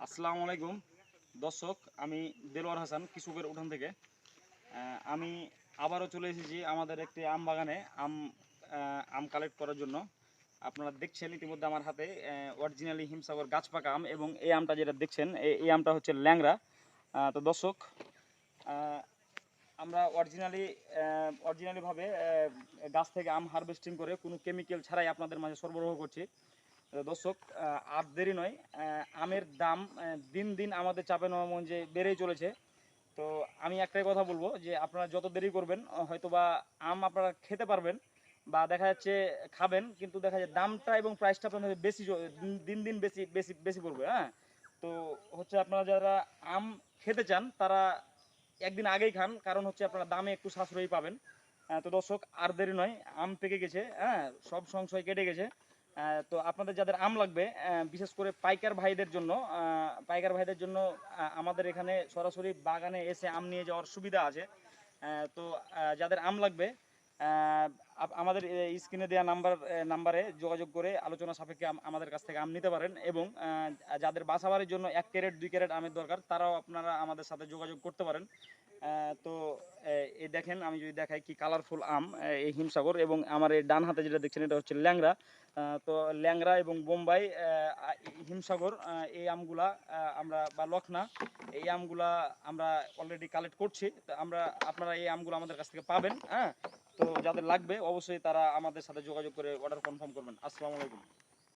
আসসালামু আলাইকুম দর্শক, আমি দেলোয়ার হাসান কৃষকের উঠান থেকে। আমি আবারও চলে এসেছি আমাদের একটি আম বাগানে আম কালেক্ট করার জন্য। আপনারা দেখছেন ইতিমধ্যে আমার হাতে অরিজিনালি হিমসাগর গাছ পাকা আম, এবং এই আমটা যেটা দেখছেন এই আমটা হচ্ছে ল্যাংড়া। তো দর্শক, আমরা অরিজিনালিভাবে গাছ থেকে আম হারভেস্টিং করে কোনো কেমিক্যাল ছাড়াই আপনাদের মাঝে সরবরাহ করছি। দর্শক, আর দেরি নয়, আমের দাম দিন দিন আমাদের চাঁপাইনবাবগঞ্জে বেড়েই চলেছে। তো আমি একটাই কথা বলবো যে আপনারা যত দেরি করবেন হয়তোবা আম আপনারা খেতে পারবেন বা দেখা যাচ্ছে খাবেন, কিন্তু দেখা যায় দামটা এবং প্রাইসটা আপনাদের বেশি দিন দিন বেশি বেশি বেশি পড়বে। হ্যাঁ, তো হচ্ছে আপনারা যারা আম খেতে চান তারা একদিন আগেই খান, কারণ হচ্ছে আপনারা দামে একটু সাশ্রয়ী পাবেন। তো দর্শক, আর দেরি নয়, আম পেকে গেছে, হ্যাঁ, সব সংশয় কেটে গেছে। তো আপনাদের যাদের আম লাগবে, বিশেষ করে পাইকার ভাইদের জন্য আমাদের এখানে সরাসরি বাগানে এসে আম নিয়ে যাওয়ার সুবিধা আছে। তো যাদের আম লাগবে আমাদের স্ক্রিনে দেওয়া নাম্বারে যোগাযোগ করে আলোচনা সাপেক্ষে আমাদের কাছ থেকে আম নিতে পারেন, এবং যাদের বাসাবাড়ির জন্য 1 ক্যারেট 2 ক্যারেট আমের দরকার তারাও আপনারা আমাদের সাথে যোগাযোগ করতে পারেন। তো এই দেখেন, আমি যদি দেখাই কি কালারফুল আম, এই হিমসাগর, এবং আমার এই ডান হাতে যেটা দেখছেন এটা হচ্ছে ল্যাংড়া। তো ল্যাংড়া এবং বোম্বাই, হিমসাগর, এই আমগুলা আমরা বা লখনা, এই আমগুলা আমরা অলরেডি কালেক্ট করছি। তো আপনারা এই আমগুলো আমাদের কাছ থেকে পাবেন। হ্যাঁ, তো যাদের লাগবে অবশ্যই তারা আমাদের সাথে যোগাযোগ করে অর্ডার কনফার্ম করবেন। আসসালামু আলাইকুম।